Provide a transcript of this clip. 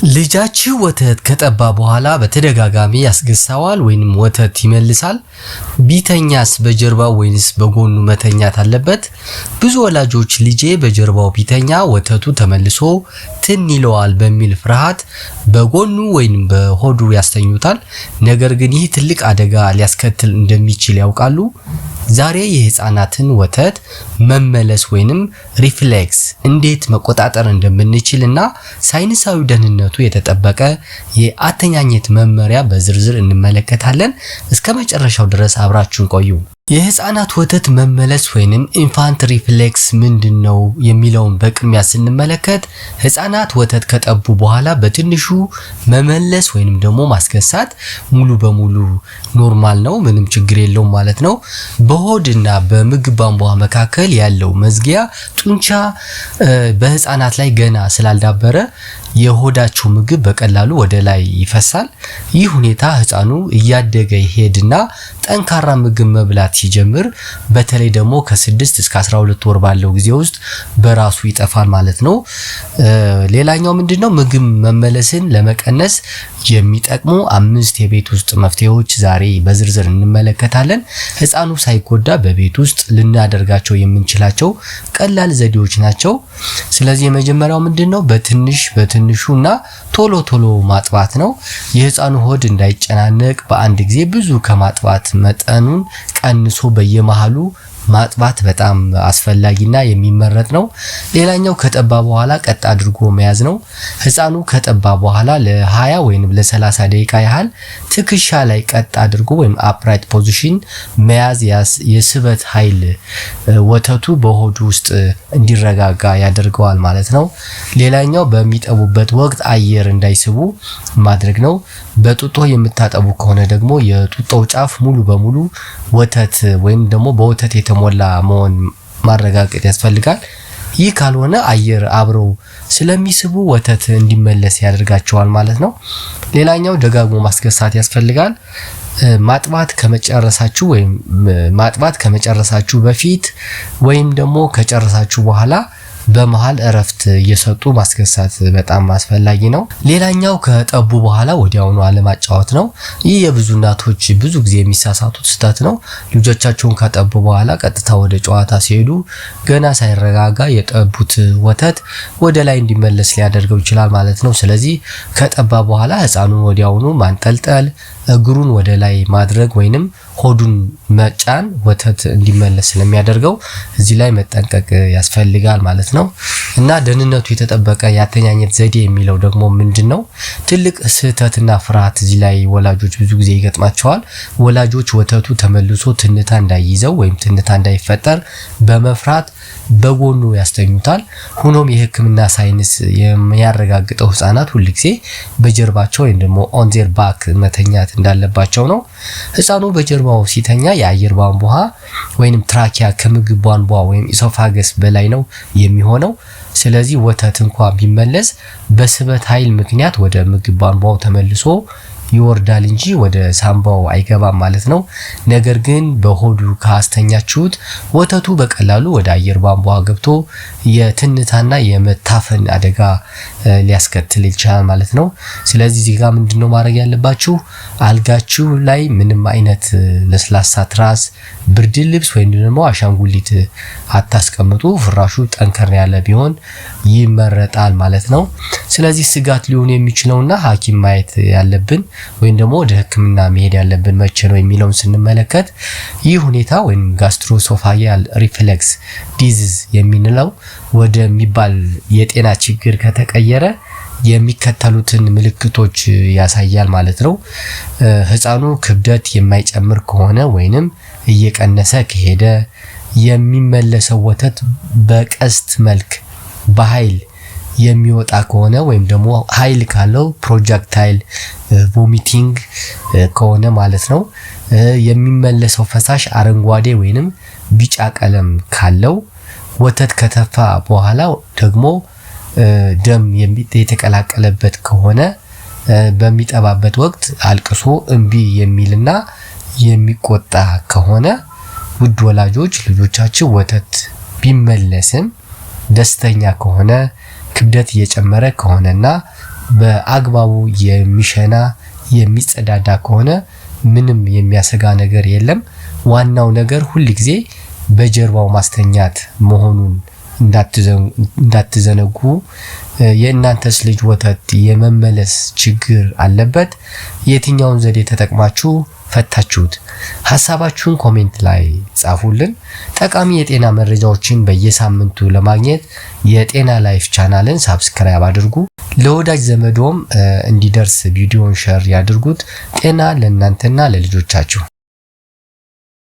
ልጃችሁ ወተት ከጠባ በኋላ በተደጋጋሚ ያስገሳዋል ወይንም ወተት ይመልሳል? ቢተኛስ በጀርባው ወይንስ በጎኑ መተኛት አለበት? ብዙ ወላጆች ልጄ በጀርባው ቢተኛ ወተቱ ተመልሶ ትን ይለዋል በሚል ፍርሃት በጎኑ ወይንም በሆዱ ያስተኙታል። ነገር ግን ይህ ትልቅ አደጋ ሊያስከትል እንደሚችል ያውቃሉ? ዛሬ የህፃናትን ወተት መመለስ ወይንም ሪፍሌክስ እንዴት መቆጣጠር እንደምንችልና ሳይንሳዊ ደህንነቱ የተጠበቀ የአተኛኘት መመሪያ በዝርዝር እንመለከታለን። እስከ መጨረሻው ድረስ አብራችሁን ቆዩ። የህፃናት ወተት መመለስ ወይንም ኢንፋንት ሪፍሌክስ ምንድነው የሚለውን በቅድሚያ ስንመለከት ህፃናት ወተት ከጠቡ በኋላ በትንሹ መመለስ ወይንም ደግሞ ማስገሳት ሙሉ በሙሉ ኖርማል ነው፣ ምንም ችግር የለውም ማለት ነው። በሆድና በምግብ ቧንቧ መካከል ያለው መዝጊያ ጡንቻ በህፃናት ላይ ገና ስላልዳበረ የሆዳቸው ምግብ በቀላሉ ወደ ላይ ይፈሳል። ይህ ሁኔታ ህፃኑ እያደገ ይሄድና ጠንካራ ምግብ መብላት ሲጀምር በተለይ ደግሞ ከ6 እስከ 12 ወር ባለው ጊዜ ውስጥ በራሱ ይጠፋል ማለት ነው። ሌላኛው ምንድነው? ምግብ መመለስን ለመቀነስ የሚጠቅሙ 5 የቤት ውስጥ መፍትሄዎች ዛሬ በዝርዝር እንመለከታለን። ህፃኑ ሳይጎዳ በቤት ውስጥ ልናደርጋቸው የምንችላቸው ቀላል ዘዴዎች ናቸው። ስለዚህ የመጀመሪያው ምንድነው? በትንሹና ቶሎ ማጥባት ነው። የህፃኑ ሆድ እንዳይጨናነቅ በአንድ ጊዜ ብዙ ከማጥባት መጠኑን ቀንሶ በየመሃሉ ማጥባት በጣም አስፈላጊና የሚመረጥ ነው። ሌላኛው ከጠባ በኋላ ቀጥ አድርጎ መያዝ ነው። ህፃኑ ከጠባ በኋላ ለ20 ወይም ለ30 ደቂቃ ያህል ትከሻ ላይ ቀጥ አድርጎ ወይም አፕራይት ፖዚሽን መያዝ የስበት ኃይል ወተቱ በሆዱ ውስጥ እንዲረጋጋ ያደርገዋል ማለት ነው። ሌላኛው በሚጠቡበት ወቅት አየር እንዳይስቡ ማድረግ ነው። በጡጦ የምታጠቡ ከሆነ ደግሞ የጡጦው ጫፍ ሙሉ በሙሉ ወተት ወይም ደግሞ በወተት የተሞላ መሆን ማረጋገጥ ያስፈልጋል። ይህ ካልሆነ አየር አብረው ስለሚስቡ ወተት እንዲመለስ ያደርጋቸዋል ማለት ነው። ሌላኛው ደጋግሞ ማስገሳት ያስፈልጋል። ማጥባት ከመጨረሳችሁ በፊት ወይም ደግሞ ከጨረሳችሁ በኋላ በመሃል እረፍት እየሰጡ ማስገሳት በጣም አስፈላጊ ነው። ሌላኛው ከጠቡ በኋላ ወዲያውኑ አለማጫወት ነው። ይህ የብዙ እናቶች ብዙ ጊዜ የሚሳሳቱት ስህተት ነው። ልጆቻቸውን ካጠቡ በኋላ ቀጥታ ወደ ጨዋታ ሲሄዱ ገና ሳይረጋጋ የጠቡት ወተት ወደ ላይ እንዲመለስ ሊያደርገው ይችላል ማለት ነው። ስለዚህ ከጠባ በኋላ ህፃኑን ወዲያውኑ ማንጠልጠል፣ እግሩን ወደ ላይ ማድረግ ወይንም ሆዱን መጫን ወተት እንዲመለስ ስለሚያደርገው እዚህ ላይ መጠንቀቅ ያስፈልጋል ማለት ነው። እና ደህንነቱ የተጠበቀ ያተኛኘት ዘዴ የሚለው ደግሞ ምንድነው? ትልቅ ስህተትና ፍርሃት እዚህ ላይ ወላጆች ብዙ ጊዜ ይገጥማቸዋል። ወላጆች ወተቱ ተመልሶ ትንታ እንዳይይዘው ወይም ትንታ እንዳይፈጠር በመፍራት በጎኑ ያስተኙታል። ሆኖም የህክምና ሳይንስ የሚያረጋግጠው ህፃናት ሁልጊዜ በጀርባቸው ወይም ደግሞ ኦን ዜር ባክ መተኛት እንዳለባቸው ነው። ህፃኑ በጀርባው ሲተኛ የአየር ቧንቧ ወይንም ትራኪያ ከምግብ ቧንቧ ወይም ኢሶፋገስ በላይ ነው የሚሆነው። ስለዚህ ወተት እንኳን ቢመለስ በስበት ኃይል ምክንያት ወደ ምግብ ቧንቧው ተመልሶ ይወርዳል እንጂ ወደ ሳምባው አይገባም ማለት ነው። ነገር ግን በሆዱ ካስተኛችሁት ወተቱ በቀላሉ ወደ አየር ቧንቧ ገብቶ የትንታና የመታፈን አደጋ ሊያስከትል ይችላል ማለት ነው። ስለዚህ እዚህ ጋር ምንድነው ማድረግ ያለባችሁ? አልጋችሁ ላይ ምንም አይነት ለስላሳ ትራስ፣ ብርድ ልብስ ወይም ደግሞ አሻንጉሊት አታስቀምጡ። ፍራሹ ጠንከር ያለ ቢሆን ይመረጣል ማለት ነው። ስለዚህ ስጋት ሊሆን የሚችለውና ሐኪም ማየት ያለብን ወይም ደግሞ ወደ ህክምና መሄድ ያለብን መቼ ነው የሚለውን ስንመለከት ይህ ሁኔታ ወይም ጋስትሮሶፋጂያል ሪፍሌክስ ዲዚዝ የሚንለው ወደሚባል የጤና ችግር ከተቀየረ የሚከተሉትን ምልክቶች ያሳያል ማለት ነው። ህፃኑ ክብደት የማይጨምር ከሆነ ወይንም እየቀነሰ ከሄደ፣ የሚመለሰው ወተት በቀስት መልክ በኃይል የሚወጣ ከሆነ ወይም ደግሞ ኃይል ካለው ፕሮጀክታይል ቮሚቲንግ ከሆነ ማለት ነው። የሚመለሰው ፈሳሽ አረንጓዴ ወይንም ቢጫ ቀለም ካለው፣ ወተት ከተፋ በኋላ ደግሞ ደም የተቀላቀለበት ከሆነ፣ በሚጠባበት ወቅት አልቅሶ እምቢ የሚልና የሚቆጣ ከሆነ ውድ ወላጆች ልጆቻችሁ ወተት ቢመለስም ደስተኛ ከሆነ ክብደት እየጨመረ ከሆነና በአግባቡ የሚሸና የሚጸዳዳ ከሆነ ምንም የሚያሰጋ ነገር የለም። ዋናው ነገር ሁል ጊዜ በጀርባው ማስተኛት መሆኑን እንዳትዘነጉ። የእናንተስ ልጅ ወተት የመመለስ ችግር አለበት? የትኛውን ዘዴ ተጠቅማችሁ ፈታችሁት? ሐሳባችሁን ኮሜንት ላይ ጻፉልን። ጠቃሚ የጤና መረጃዎችን በየሳምንቱ ለማግኘት የጤና ላይፍ ቻናልን ሳብስክራይብ አድርጉ። ለወዳጅ ዘመዶም እንዲደርስ ቪዲዮን ሼር ያድርጉት። ጤና ለእናንተና ለልጆቻችሁ።